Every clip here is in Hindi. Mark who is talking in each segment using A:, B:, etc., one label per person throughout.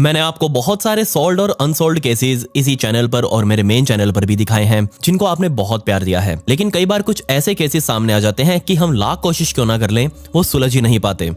A: मैंने आपको बहुत सारे सॉल्व्ड और अनसॉल्व्ड केसेस इसी चैनल पर और मेरे मेन चैनल पर भी दिखाए हैं जिनको आपने बहुत प्यार दिया है, लेकिन कई बार कुछ ऐसे केसेस सामने आ जाते हैं कि हम लाख कोशिश क्यों ना कर लें वो सुलझ ही नहीं पाते।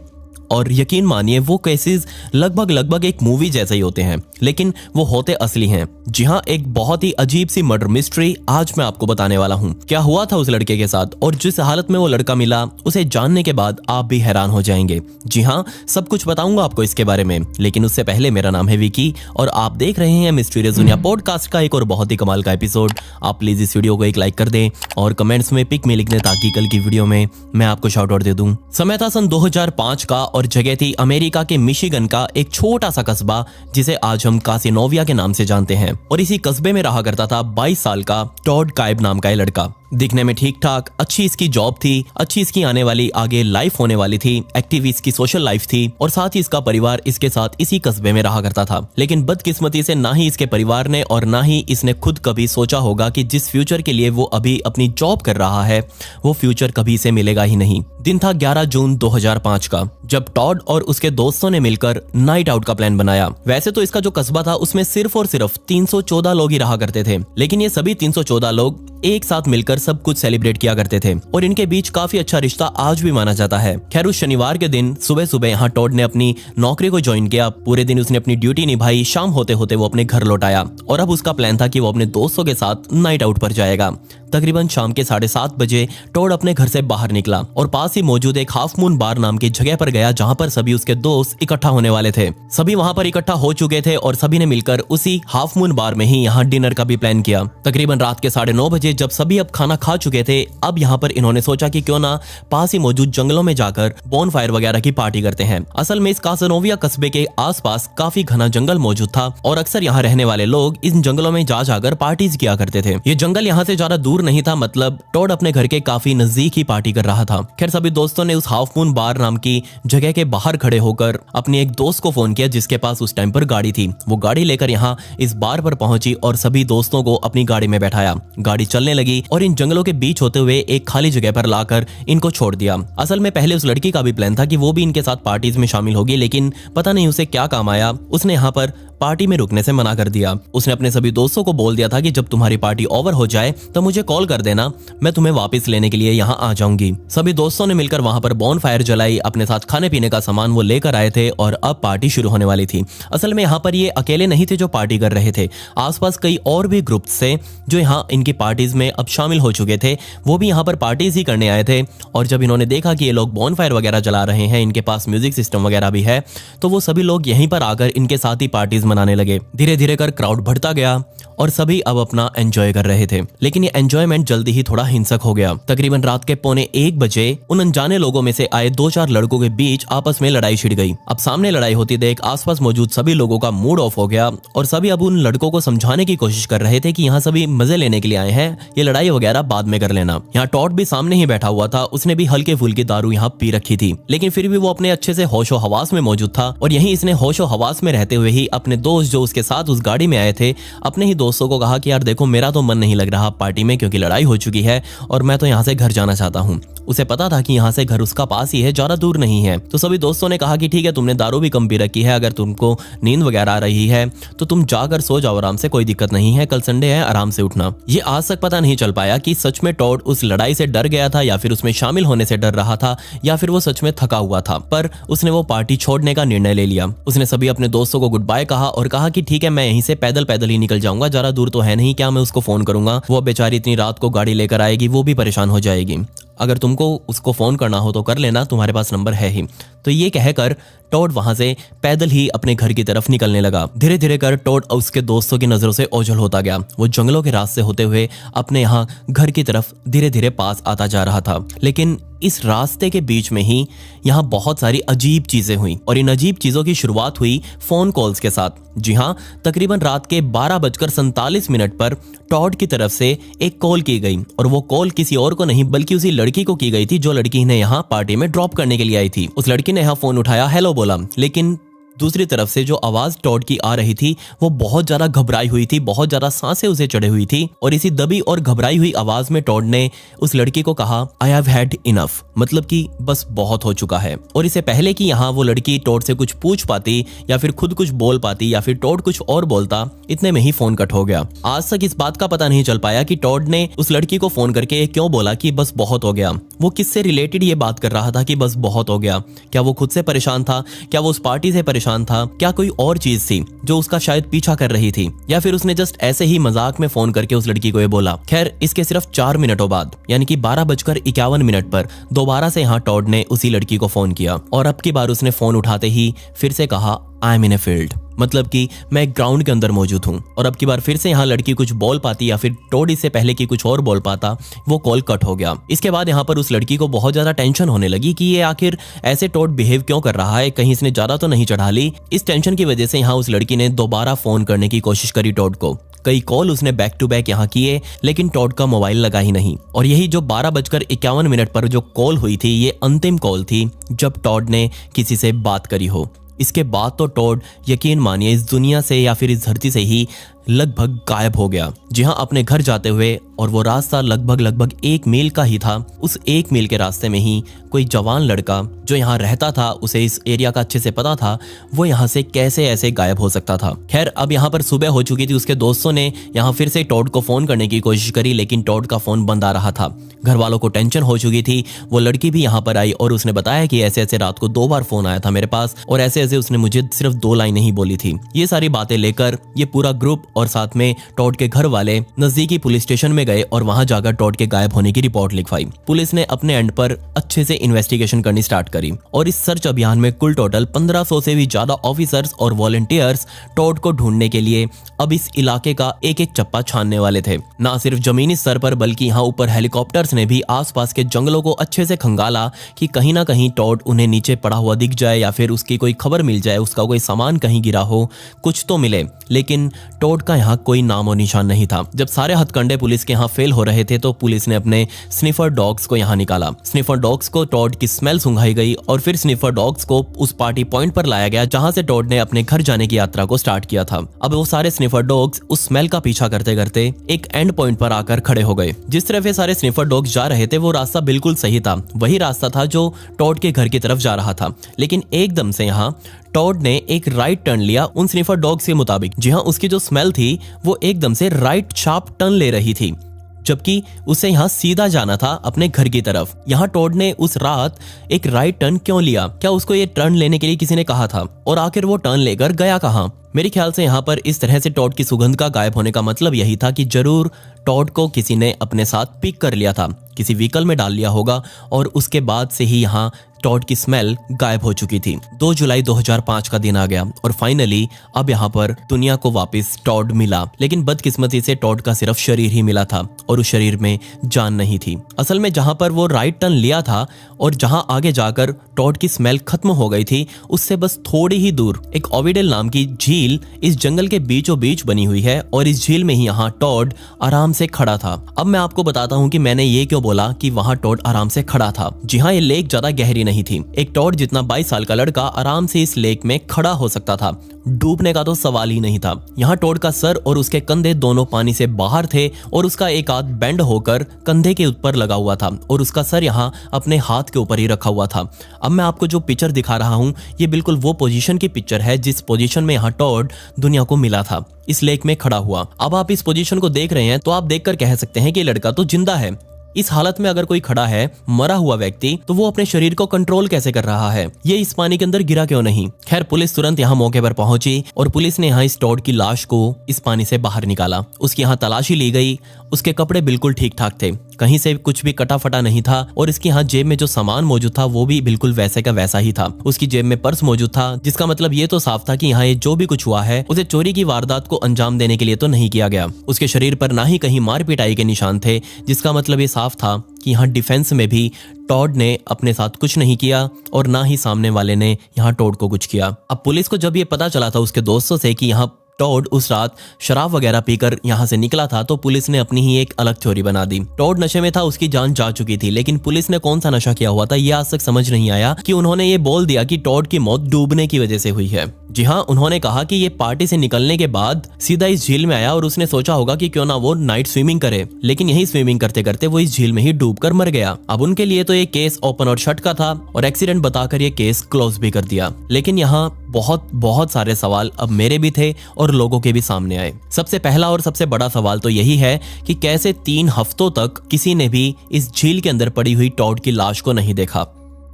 A: और यकीन मानिए वो केसेस लगभग एक मूवी जैसे ही होते हैं, लेकिन वो होते असली हैं। जी हाँ, एक बहुत ही अजीब सी मर्डर मिस्ट्री आज मैं आपको बताने वाला हूँ। क्या हुआ था उस लड़के के साथ और जिस हालत में वो लड़का मिला उसे जानने के बाद आप भी हैरान हो जाएंगे। जी हाँ, सब कुछ बताऊंगा आपको इसके बारे में, लेकिन उससे पहले मेरा नाम है विकी और आप देख रहे हैं मिस्टीरियस दुनिया पॉडकास्ट का एक और बहुत ही कमाल का एपिसोड। आप प्लीज इस वीडियो को एक लाइक कर दें और कमेंट्स में पिक में लिख दें ताकि कल की वीडियो में मैं आपको शाउट आउट दे दूं। समय था सन 2005 का और जगह थी अमेरिका के मिशिगन का एक छोटा सा कस्बा जिसे आज हम कासिनोविया के नाम से जानते हैं। और इसी कस्बे में रहा करता था 22 साल का टॉड काइब नाम का ये लड़का। दिखने में ठीक ठाक, अच्छी इसकी जॉब थी, अच्छी इसकी आने वाली आगे लाइफ होने वाली थी, एक्टिव इसकी सोशल लाइफ थी और साथ ही इसका परिवार इसके साथ इसी कस्बे में रहा करता था। लेकिन बदकिस्मती से ना ही इसके परिवार ने और ना ही इसने खुद कभी सोचा होगा कि जिस फ्यूचर के लिए वो अभी अपनी जॉब कर रहा है वो फ्यूचर कभी इसे मिलेगा ही नहीं। दिन था 11 जून 2005 का, जब टॉड और उसके दोस्तों ने मिलकर नाइट आउट का प्लान बनाया। वैसे तो इसका जो कस्बा था उसमें सिर्फ और सिर्फ 314 लोग ही रहा करते थे, लेकिन ये सभी 314 लोग एक साथ मिलकर सब कुछ सेलिब्रेट किया करते थे और इनके बीच काफी अच्छा रिश्ता आज भी माना जाता है। खैर, उस शनिवार के दिन सुबह सुबह यहाँ टॉड ने अपनी नौकरी को ज्वाइन किया। पूरे दिन उसने अपनी ड्यूटी निभाई, शाम होते होते वो अपने घर लौट आया और अब उसका प्लान था कि वो अपने दोस्तों के साथ नाइट आउट पर जाएगा। तकरीबन शाम के 7:30 बजे टॉड अपने घर से बाहर निकला और पास ही मौजूद एक हाफ मून बार नाम की जगह पर गया जहां पर सभी उसके दोस्त इकट्ठा होने वाले थे। सभी वहां पर इकट्ठा हो चुके थे और सभी ने मिलकर उसी हाफ मून बार में ही यहाँ डिनर का भी प्लान किया। तकरीबन रात के 9:30 बजे जब सभी अब खाना खा चुके थे, अब यहाँ पर इन्होंने सोचा कि क्यों ना पास ही मौजूद जंगलों में जाकर बॉनफायर वगैरह की पार्टी करते हैं। असल में इस कासिनोविया कस्बे के आसपास काफी घना जंगल मौजूद था और अक्सर यहाँ रहने वाले लोग इन जंगलों में जा जाकर पार्टीज किया करते थे। ये जंगल यहाँ से ज्यादा दूर नहीं था, मतलब टॉड अपने घर के काफी नजदीक ही पार्टी कर रहा था। खैर, सभी दोस्तों ने उस हाफ मून बार नाम की जगह के बाहर खड़े होकर अपने एक दोस्त को फोन किया जिसके पास उस टाइम पर गाड़ी थी। वो गाड़ी लेकर यहाँ इस बार पर पहुंची और सभी दोस्तों को अपनी गाड़ी में बैठाया। गाड़ी चलने लगी और इन जंगलों के बीच होते हुए एक खाली जगह पर लाकर इनको छोड़ दिया। असल में पहले उस लड़की का भी प्लान था कि वो भी इनके साथ पार्टीज में शामिल होगी, लेकिन पता नहीं उसे क्या काम आया, उसने यहाँ पर पार्टी में रुकने से मना कर दिया। उसने अपने सभी दोस्तों को बोल दिया था कि जब तुम्हारी पार्टी ओवर हो जाए तो मुझे कॉल कर देना, मैं तुम्हें वापस लेने के लिए यहाँ आ जाऊंगी। सभी दोस्तों ने मिलकर वहां पर बॉनफायर जलाई, अपने साथ खाने पीने का सामान वो लेकर आए थे और अब पार्टी शुरू होने वाली थी। असल में यहाँ पर ये अकेले नहीं थे जो पार्टी कर रहे थे, आसपास कई और भी ग्रुप थे जो यहाँ इनकी पार्टीज में अब शामिल हो चुके थे। वो भी यहाँ पर पार्टीज ही करने आए थे और जब इन्होंने देखा कि ये लोग बॉनफायर वगैरह जला रहे हैं, इनके पास म्यूजिक सिस्टम वगैरह भी है, तो वो सभी लोग यहीं पर आकर इनके साथ ही पार्टीज मनाने लगे। धीरे धीरे कर क्राउड बढ़ता गया और सभी अब अपना एंजॉय कर रहे थे, लेकिन ये एंजॉयमेंट जल्दी ही थोड़ा हिंसक हो गया। तकरीबन रात के 1:45 बजे उन अनजाने लोगों में से आए 2-4 लड़कों के बीच आपस में लड़ाई छिड़ गई। अब सामने लड़ाई होती देख आसपास मौजूद सभी लोगों का मूड ऑफ हो गया और सभी अब उन लड़कों को समझाने की कोशिश कर रहे थे कि यहाँ सभी मजे लेने के लिए आए हैं, ये लड़ाई वगैरह बाद में कर लेना। यहाँ टॉड भी सामने ही बैठा हुआ था, उसने भी हल्के फुल्की दारू यहाँ पी रखी थी, लेकिन फिर भी वो अपने अच्छे से होशो हवास में मौजूद था। और यही इसने होशो हवास में रहते हुए ही अपने दोस्त जो उसके साथ उस गाड़ी में आए थे, अपने ही दोस्तों को कहा कि यार देखो, मेरा तो मन नहीं लग रहा पार्टी में क्योंकि लड़ाई हो चुकी है और मैं तो यहाँ से घर जाना चाहता हूँ। उसे पता था कि यहाँ से घर उसका पास ही है, ज्यादा दूर नहीं है। तो सभी दोस्तों ने कहा कि ठीक है, तुमने दारू भी कम पी रखी है, अगर तुमको नींद वगैरह आ रही है तो तुम जाकर सो जाओ आराम से, कोई दिक्कत नहीं है, कल संडे है, आराम से उठना। ये आज तक पता नहीं चल पाया कि सच में टॉड उस लड़ाई से डर गया था या फिर उसमें शामिल होने से डर रहा था या फिर वो सच में थका हुआ था, पर उसने वो पार्टी छोड़ने का निर्णय ले लिया। उसने सभी अपने दोस्तों को गुड बाय कहा और कहा कि ठीक है, मैं यहीं से पैदल ही निकल जाऊंगा, ज्यादा दूर तो है नहीं, क्या मैं उसको फोन करूंगा, वो बेचारी इतनी रात को गाड़ी लेकर आएगी, वो भी परेशान हो जाएगी, अगर तुमको उसको फोन करना हो तो कर लेना, तुम्हारे पास नंबर है ही। तो ये कहकर टॉड वहां से पैदल ही अपने घर की तरफ निकलने लगा। धीरे धीरे कर टॉड उसके दोस्तों की नजरों से ओझल होता गया। वो जंगलों के रास्ते होते हुए अपने यहाँ घर की तरफ धीरे धीरे पास आता जा रहा था, लेकिन इस रास्ते के बीच में ही यहाँ बहुत सारी अजीब चीजें हुई और इन अजीब चीजों की शुरुआत हुई फोन कॉल्स के साथ। जी हाँ, तकरीबन रात के 12:47 पर टॉड की तरफ से एक कॉल की गई और वो कॉल किसी और को नहीं बल्कि उसी लड़की को की गई थी जो लड़की ने यहाँ पार्टी में ड्रॉप करने के लिए आई थी। उस लड़की ने यहाँ फोन उठाया, हेलो बोला, लेकिन दूसरी तरफ से जो आवाज टॉड की आ रही थी वो बहुत ज्यादा घबराई हुई थी, बहुत ज्यादा सांसें उसे चढ़ी हुई थी। और इसी दबी और घबराई हुई आवाज में टॉड ने उस लड़की को कहा, आई हैव हैड इनफ, मतलब कि बस बहुत हो चुका है। और इससे पहले कि यहाँ वो लड़की टॉड से कुछ पूछ पाती या फिर खुद कुछ बोल पाती या फिर टॉड कुछ और बोलता, इतने में ही फोन कट हो गया। आज तक इस बात का पता नहीं चल पाया कि टॉड ने उस लड़की को फोन करके क्यों बोला कि बस बहुत हो गया। वो किससे रिलेटेड ये बात कर रहा था कि बस बहुत हो गया? क्या वो खुद से परेशान था? क्या वो उस पार्टी से परेशान था? क्या कोई और चीज थी जो उसका शायद पीछा कर रही थी? या फिर उसने जस्ट ऐसे ही मजाक में फोन करके उस लड़की को ये बोला? खैर, इसके सिर्फ 4 मिनटों बाद यानी कि 12:51 पर दोबारा से यहाँ टॉड ने उसी लड़की को फोन किया और अब की बार उसने फोन उठाते ही फिर से कहा, I am in a field, मतलब कि मैं ग्राउंड के अंदर मौजूद हूं। और अब की बार फिर से यहाँ लड़की कुछ बोल पाती या फिर टॉड इससे पहले कि कुछ और बोल पाता, वो कॉल कट हो गया। इसके बाद यहाँ पर उस लड़की को बहुत ज्यादा टेंशन होने लगी कि ये आखिर ऐसे टॉड बिहेव क्यों कर रहा है, कहीं इसने ज्यादा तो नहीं चढ़ा ली। इस टेंशन की वजह से यहाँ उस लड़की ने दोबारा फोन करने की कोशिश करी टॉड को। कई कॉल उसने बैक टू बैक यहाँ किए, लेकिन टॉड का मोबाइल लगा ही नहीं। और यही जो 12:51 पर जो कॉल हुई थी, ये अंतिम कॉल थी जब टॉड ने किसी से बात करी हो। इसके बाद तो टॉड, यकीन मानिए, इस दुनिया से या फिर इस धरती से ही लगभग गायब हो गया। जी हाँ, अपने घर जाते हुए, और वो रास्ता लगभग 1 मील का ही था। उस 1 मील के रास्ते में ही कोई जवान लड़का जो यहाँ रहता था, उसे इस एरिया का अच्छे से पता था, वो यहाँ से कैसे ऐसे गायब हो सकता था। खैर, अब यहाँ पर सुबह हो चुकी थी। उसके दोस्तों ने यहाँ फिर से टॉड को फोन करने की कोशिश करी, लेकिन टॉड का फोन बंद आ रहा था। घर वालों को टेंशन हो चुकी थी। वो लड़की भी यहाँ पर आई और उसने बताया कि ऐसे ऐसे रात को 2 बार फोन आया था मेरे पास और ऐसे ऐसे उसने मुझे सिर्फ 2 लाइन ही बोली थी। ये सारी बातें लेकर ये पूरा ग्रुप और साथ में टॉड के घर वाले नजदीकी पुलिस स्टेशन में गए और वहां जाकर टॉड के गायब होने की रिपोर्ट लिखवाई। पुलिस ने अपने एंड पर अच्छे से इन्वेस्टिगेशन करनी स्टार्ट करी और इस सर्च अभियान में कुल टोटल 1500 से भी ज्यादा ऑफिसर्स और वॉलंटियर्स टॉड को ढूंढने के लिए अब इस इलाके का एक एक चप्पा छानने वाले थे। ना सिर्फ जमीनी स्तर पर बल्कि यहाँ ऊपर हेलीकॉप्टर्स ने भी आसपास के जंगलों को अच्छे से खंगाला कि कहीं ना कहीं टॉड उन्हें नीचे पड़ा हुआ दिख जाए या फिर उसकी कोई खबर मिल जाए, उसका कोई सामान कहीं गिरा हो, कुछ तो मिले। लेकिन टॉड का यहाँ कोई नाम और निशान नहीं था। जब सारे हथकंडे पुलिस के यहाँ फेल हो रहे थे तो पुलिस ने अपने स्निफर डॉग्स को यहाँ निकाला। स्निफर डॉग्स को टॉड की स्मेल सूंघाई गई और फिर स्निफर डॉग्स को उस पार्टी पॉइंट पर लाया गया जहां से टॉड ने अपने घर जाने की यात्रा को स्टार्ट किया था। अब वो सारे स्निफर डॉग्स उस स्मेल का पीछा करते करते एक एंड पॉइंट पर आकर खड़े हो गए। जिस तरफ ये सारे स्निफर डॉग्स जा रहे थे वो रास्ता बिल्कुल सही था, वही रास्ता था जो टॉड के घर की तरफ जा रहा था। लेकिन एकदम से यहाँ टॉड ने एक राइट टर्न लिया उन स्निफर डॉग्स के मुताबिक। जी हाँ, उसकी जो स्मेल थी वो एकदम से राइट शार्प टर्न ले रही थी, जबकि उसे यहाँ सीधा जाना था अपने घर की तरफ। यहाँ टॉड ने उस रात एक राइट टर्न क्यों लिया? क्या उसको ये टर्न लेने के लिए किसी ने कहा था? और आखिर वो टर्न लेकर गया कहाँ? मेरे ख्याल से यहाँ पर इस तरह से टॉड की सुगंध का गायब होने का मतलब यही था कि जरूर टॉड को किसी ने अपने साथ पिक कर लिया था, किसी व्हीकल में डाल लिया होगा और उसके बाद से ही यहाँ टॉड की स्मेल गायब हो चुकी थी। 2 जुलाई 2005 का दिन आ गया और फाइनली अब यहाँ पर दुनिया को वापस टॉड मिला। लेकिन बदकिस्मती से टॉड का सिर्फ शरीर ही मिला था और उस शरीर में जान नहीं थी। असल में जहाँ पर वो राइट टर्न लिया था और जहाँ आगे जाकर टॉड की स्मेल खत्म हो गई थी, उससे बस थोड़ी ही दूर एक ओविडेल नाम की झील इस जंगल के बीचों बीच बनी हुई है और इस झील में ही यहाँ टॉड आराम से खड़ा था। अब मैं आपको बताता हूँ कि मैंने ये क्यों बोला कि वहाँ टॉड आराम से खड़ा था। जी हाँ, ये लेक ज्यादा गहरी नहीं थी। एक टॉड जितना 22 साल का लड़का आराम से इस लेक में खड़ा हो सकता था, डूबने का तो सवाल ही नहीं था। यहाँ टॉड का सर और उसके कंधे दोनों पानी से बाहर थे और उसका एक हाथ बेंड होकर कंधे के ऊपर लगा हुआ था और उसका सर यहाँ अपने हाथ के ऊपर ही रखा हुआ था। अब मैं आपको जो पिक्चर दिखा रहा हूँ ये बिल्कुल वो पोजीशन की पिक्चर है जिस पोजीशन में यहाँ टॉड दुनिया को मिला था, इस लेक में खड़ा हुआ। अब आप इस पोजीशन को देख रहे हैं तो आप देखकर कह सकते हैं कि लड़का तो जिंदा है। इस हालत में अगर कोई खड़ा है, मरा हुआ व्यक्ति, तो वो अपने शरीर को कंट्रोल कैसे कर रहा है? ये इस पानी के अंदर गिरा क्यों नहीं? खैर, पुलिस तुरंत यहाँ मौके पर पहुंची और पुलिस ने यहाँ इस टॉड की लाश को इस पानी से बाहर निकाला। उसकी यहाँ तलाशी ली गई। उसके कपड़े बिल्कुल ठीक ठाक थे, कहीं से कुछ भी कटा फटा नहीं था और इसकी यहाँ जेब में जो सामान मौजूद था वो भी बिल्कुल वैसे का वैसा ही था। उसकी जेब में पर्स मौजूद था, जिसका मतलब ये तो साफ था कि यहाँ ये जो भी कुछ हुआ है उसे चोरी की वारदात को अंजाम देने के लिए तो नहीं किया गया। उसके शरीर पर ना ही कहीं मार पिटाई के निशान थे, जिसका मतलब ये साफ था कि यहाँ डिफेंस में भी टॉड ने अपने साथ कुछ नहीं किया और ना ही सामने वाले ने यहाँ टॉड को कुछ किया। अब पुलिस को जब ये पता चला था उसके दोस्तों से कि यहाँ टॉड उस रात शराब वगैरह पीकर यहाँ से निकला था तो पुलिस ने अपनी ही एक अलग थ्योरी बना दी। टॉड नशे में था, उसकी जान जा चुकी थी, लेकिन पुलिस ने कौन सा नशा किया हुआ था ये आज तक समझ नहीं आया कि उन्होंने ये बोल दिया कि टॉड की मौत डूबने की वजह से हुई है। जी हाँ, उन्होंने कहा कि ये पार्टी से निकलने के बाद सीधा इस झील में आया और उसने सोचा होगा कि क्यों ना वो नाइट स्विमिंग करे, लेकिन यही स्विमिंग करते करते वो इस झील में ही डूबकर मर गया। अब उनके लिए तो ये केस ओपन और शट का था और एक्सीडेंट बताकर ये केस क्लोज भी कर दिया। लेकिन यहाँ बहुत सारे सवाल अब मेरे भी थे और लोगों के भी सामने आए। सबसे पहला और सबसे बड़ा सवाल तो यही है कि कैसे 3 हफ्तों तक किसी ने भी इस झील के अंदर पड़ी हुई टॉड की लाश को नहीं देखा।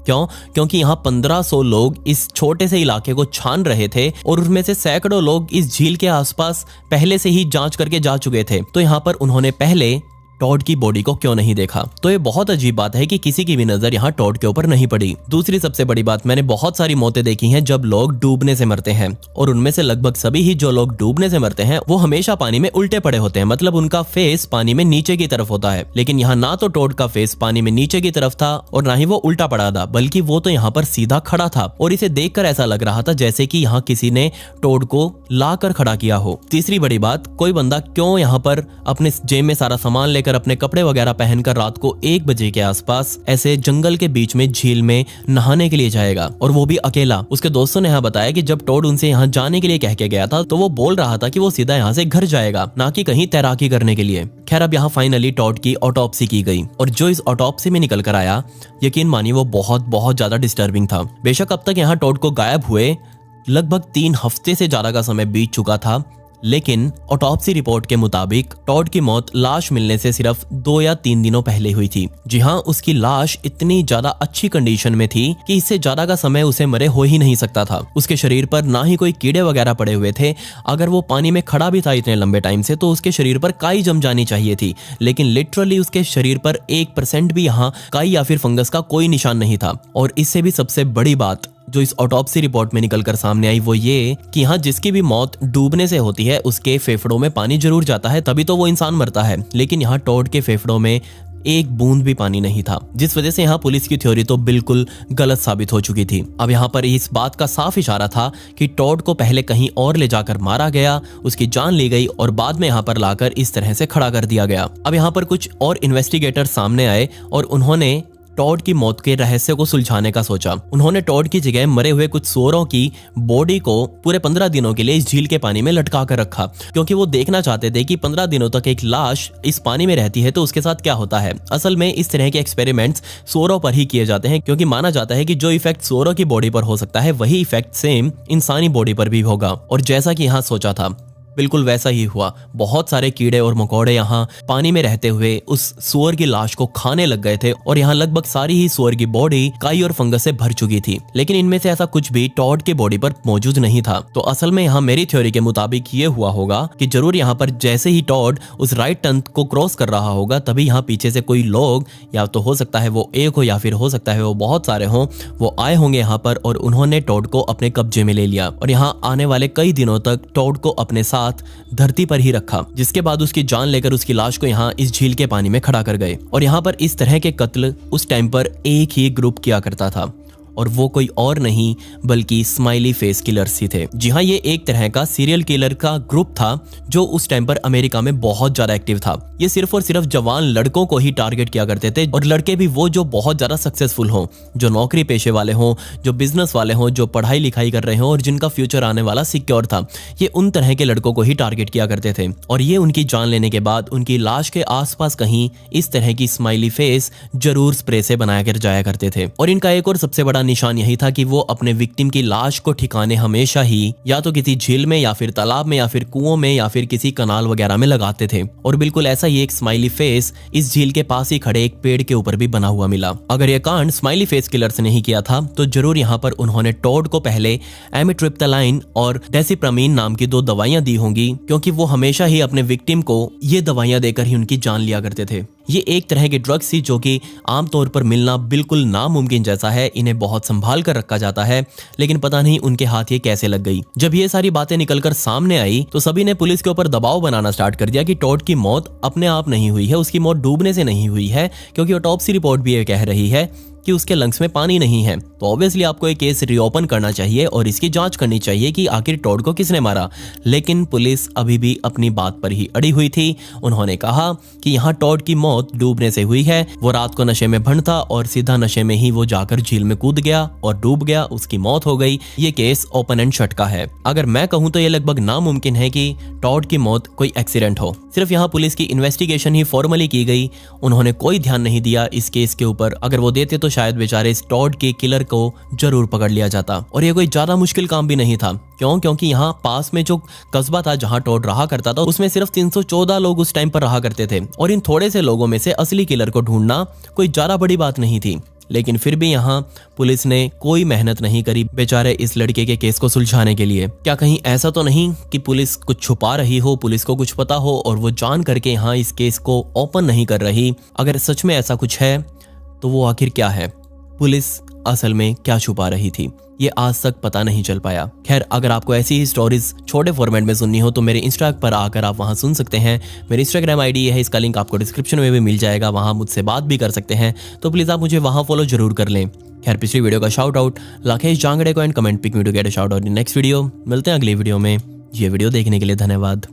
A: क्यों? क्योंकि यहाँ 1500 लोग इस छोटे से इलाके को छान रहे थे और उनमें से सैकड़ों लोग इस झील के आसपास पहले से ही जांच करके जा चुके थे। तो यहाँ पर उन्होंने पहले टॉड की बॉडी को क्यों नहीं देखा? तो ये बहुत अजीब बात है कि किसी की भी नजर यहाँ टॉड के ऊपर नहीं पड़ी। दूसरी सबसे बड़ी बात, मैंने बहुत सारी मौतें देखी हैं जब लोग डूबने से मरते हैं और उनमें से लगभग सभी ही जो लोग डूबने से मरते हैं वो हमेशा पानी में उल्टे पड़े होते हैं, मतलब उनका फेस पानी में नीचे की तरफ होता है। लेकिन यहाँ ना तो टॉड का फेस पानी में नीचे की तरफ था और ना ही वो उल्टा पड़ा था, बल्कि वो तो यहाँ पर सीधा खड़ा था और इसे देखकर ऐसा लग रहा था जैसे कि यहाँ किसी ने टॉड को लाकर खड़ा किया हो। तीसरी बड़ी बात, कोई बंदा क्यों यहाँ पर अपने जेब में सारा सामान लेकर, अपने कपड़े वगैरह पहनकर रात को 1 बजे के आसपास ऐसे जंगल के बीच में झील में नहाने के लिए जाएगा, और वो भी अकेला। उसके दोस्तों ने यहाँ बताया कि जब टॉड उनसे यहाँ जाने के लिए कह के गया था तो वो बोल रहा था कि वो सीधा यहाँ से घर जाएगा, ना कि कहीं तैराकी करने के लिए। खैर, अब यहाँ फाइनली टॉड की ऑटोप्सी की गई और जो इस ऑटोप्सी में निकल कर आया, यकीन मानिए वो बहुत ज्यादा डिस्टर्बिंग था। बेशक अब तक यहाँ टॉड को गायब हुए लगभग 3 हफ्ते से ज्यादा का समय बीत चुका था, लेकिन ऑटोप्सी रिपोर्ट के मुताबिक टॉड की मौत लाश मिलने से सिर्फ 2 या 3 दिनों पहले हुई थी। जी हाँ, उसकी लाश इतनी ज्यादा अच्छी कंडीशन में थी कि इससे ज्यादा का समय उसे मरे हो ही नहीं सकता था। उसके शरीर पर ना ही कोई कीड़े वगैरह पड़े हुए थे। अगर वो पानी में खड़ा भी था इतने लंबे टाइम से तो उसके शरीर पर काई जम जानी चाहिए थी, लेकिन लिटरली उसके शरीर पर 1% भी यहाँ काई या फिर फंगस का कोई निशान नहीं था। और इससे भी सबसे बड़ी बात जो इस ऑटोप्सी रिपोर्ट में निकल कर सामने आई वो ये कि यहाँ जिसकी भी मौत डूबने से होती है उसके फेफड़ों में पानी जरूर जाता है, तभी तो वो इंसान मरता है। लेकिन यहाँ टॉड के फेफड़ों में 1 बूंद भी पानी नहीं था, जिस वजह से यहाँ पुलिस की थ्योरी तो बिल्कुल गलत साबित हो चुकी थी। अब यहाँ पर इस बात का साफ इशारा था कि टॉड को पहले कहीं और ले जाकर मारा गया, उसकी जान ली गई और बाद में यहाँ पर लाकर इस तरह से खड़ा कर दिया गया। अब यहाँ पर कुछ और इन्वेस्टिगेटर सामने आए और उन्होंने टॉड की मौत के रहस्य को सुलझाने का सोचा। उन्होंने टॉड की जगह मरे हुए कुछ सूअरों की बॉडी को पूरे 15 दिनों के लिए इस झील के पानी में लटका कर रखा, क्योंकि वो देखना चाहते थे कि 15 दिनों तक एक लाश इस पानी में रहती है तो उसके साथ क्या होता है। असल में इस तरह के एक्सपेरिमेंट्स सूअरों पर ही किए जाते हैं, क्योंकि माना जाता है कि जो इफेक्ट सूअरों की बॉडी पर हो सकता है वही इफेक्ट सेम इंसानी बॉडी पर भी होगा। और जैसा कि यहाँ सोचा था बिल्कुल वैसा ही हुआ। बहुत सारे कीड़े और मकोड़े यहाँ पानी में रहते हुए उस सूअर की लाश को खाने लग गए थे और यहाँ लगभग सारी ही सूअर की बॉडी काई और फंगस से भर चुकी थी, लेकिन इनमें से ऐसा कुछ भी टॉड की बॉडी पर मौजूद नहीं था। तो असल में यहाँ मेरी थ्योरी के मुताबिक ये हुआ होगा कि जरूर यहाँ पर जैसे ही टॉड उस राइट टर्न को क्रॉस कर रहा होगा तभी यहाँ पीछे से कोई लोग, या तो हो सकता है वो एक हो या फिर हो सकता है वो बहुत सारे हों, वो आए होंगे यहाँ पर और उन्होंने टॉड को अपने कब्जे में ले लिया और यहाँ आने वाले कई दिनों तक टॉड को अपने साथ धरती पर ही रखा, जिसके बाद उसकी जान लेकर उसकी लाश को यहाँ इस झील के पानी में खड़ा कर गए। और यहाँ पर इस तरह के कत्ल उस टाइम पर एक ही ग्रुप किया करता था और वो कोई और नहीं बल्कि स्माइली फेस किलर्स ही थे। जी हाँ, ये एक तरह का सीरियल किलर का ग्रुप था जो उस टाइम पर अमेरिका में बहुत ज्यादा एक्टिव था। ये सिर्फ और सिर्फ जवान लड़कों को ही टारगेट किया करते थे और लड़के भी वो जो बहुत ज्यादा सक्सेसफुल हों, जो नौकरी पेशे वाले हों, जो बिजनेस वाले हों, जो पढ़ाई लिखाई कर रहे हों और जिनका फ्यूचर आने वाला सिक्योर था, ये उन तरह के लड़कों को ही टारगेट किया करते थे। और ये उनकी जान लेने के बाद उनकी लाश के आसपास कहीं इस तरह की स्माइली फेस जरूर स्प्रे से बनाया कर जाया करते थे। और इनका एक और सबसे बड़ा निशान यही था कि वो अपने विक्टिम की लाश को ठिकाने हमेशा ही या तो किसी झील में या फिर तालाब में या फिर कुओं में या फिर किसी कनाल वगैरह में लगाते थे। और बिल्कुल ऐसा ही एक स्माइली फेस इस झील के पास ही खड़े एक पेड़ के ऊपर भी बना हुआ मिला। अगर यह कांड स्माइली फेस किलर्स ने ही किया था तो जरूर यहाँ पर उन्होंने टॉड को पहले एमिट्रिप्टालाइन और डेसिप्रमीन नाम की 2 दवाइयां दी होंगी, क्योंकि वो हमेशा ही अपने विक्टिम को ये दवाइयां देकर ही उनकी जान लिया करते थे। ये एक तरह की ड्रग्स थी जो कि आमतौर पर मिलना बिल्कुल नामुमकिन जैसा है। इन्हें बहुत संभाल कर रखा जाता है, लेकिन पता नहीं उनके हाथ ये कैसे लग गई। जब ये सारी बातें निकलकर सामने आई तो सभी ने पुलिस के ऊपर दबाव बनाना स्टार्ट कर दिया कि टॉड की मौत अपने आप नहीं हुई है, उसकी मौत डूबने से नहीं हुई है, क्योंकि ऑटोप्सी रिपोर्ट भी ये कह रही है कि उसके लंग्स में पानी नहीं है, तो ऑब्वियसली आपको ये केस रीओपन करना चाहिए और इसकी जांच करनी चाहिए कि आखिर टॉड को किसने मारा। लेकिन पुलिस अभी भी अपनी बात पर ही अड़ी हुई थी। उन्होंने कहा कि यहाँ टॉड की मौत डूबने से हुई है। वो रात को नशे में भंड था और सीधा नशे में ही वो जाकर झील में कूद गया और डूब गया, उसकी मौत हो गई। ये केस ओपन एंड शट का है। अगर मैं कहूँ तो ये लगभग नामुमकिन है कि टॉड की मौत कोई एक्सीडेंट हो। सिर्फ यहाँ पुलिस की इन्वेस्टिगेशन ही फॉर्मली की गई, उन्होंने कोई ध्यान नहीं दिया इस केस के ऊपर। अगर वो देते तो शायद बेचारे इस टॉड के किलर को जरूर पकड़ लिया जाता। और ये कोई ज्यादा मुश्किल काम भी नहीं था। क्यों? क्योंकि यहाँ पास में जो कस्बा था जहाँ टॉड रहा करता था, उसमें सिर्फ 314 लोग उस टाइम पर रहा करते थे और इन थोड़े से लोगों में से असली किलर को ढूंढना कोई ज्यादा बड़ी बात नहीं थी। लेकिन फिर भी यहाँ पुलिस ने कोई मेहनत नहीं करी बेचारे इस लड़के के केस को सुलझाने के लिए। क्या कहीं ऐसा तो नहीं कि पुलिस कुछ छुपा रही हो, पुलिस को कुछ पता हो और वो जान करके यहाँ इस केस को ओपन नहीं कर रही? अगर सच में ऐसा कुछ है तो वो आखिर क्या है? पुलिस असल में क्या छुपा रही थी, ये आज तक पता नहीं चल पाया। खैर, अगर आपको ऐसी ही स्टोरीज छोटे फॉर्मेट में सुननी हो तो मेरे इंस्टा पर आकर आप वहां सुन सकते हैं। मेरी इंस्टाग्राम आईडी है, इसका लिंक आपको डिस्क्रिप्शन में भी मिल जाएगा, वहां मुझसे बात भी कर सकते हैं। तो प्लीज आप मुझे वहां फॉलो जरूर कर लें। खैर, पिछली वीडियो का शाउट आउट लाकेश जांगड़े को and comment pick me to get a shout out in next video. मिलते हैं अगली वीडियो में। ये वीडियो देखने के लिए धन्यवाद।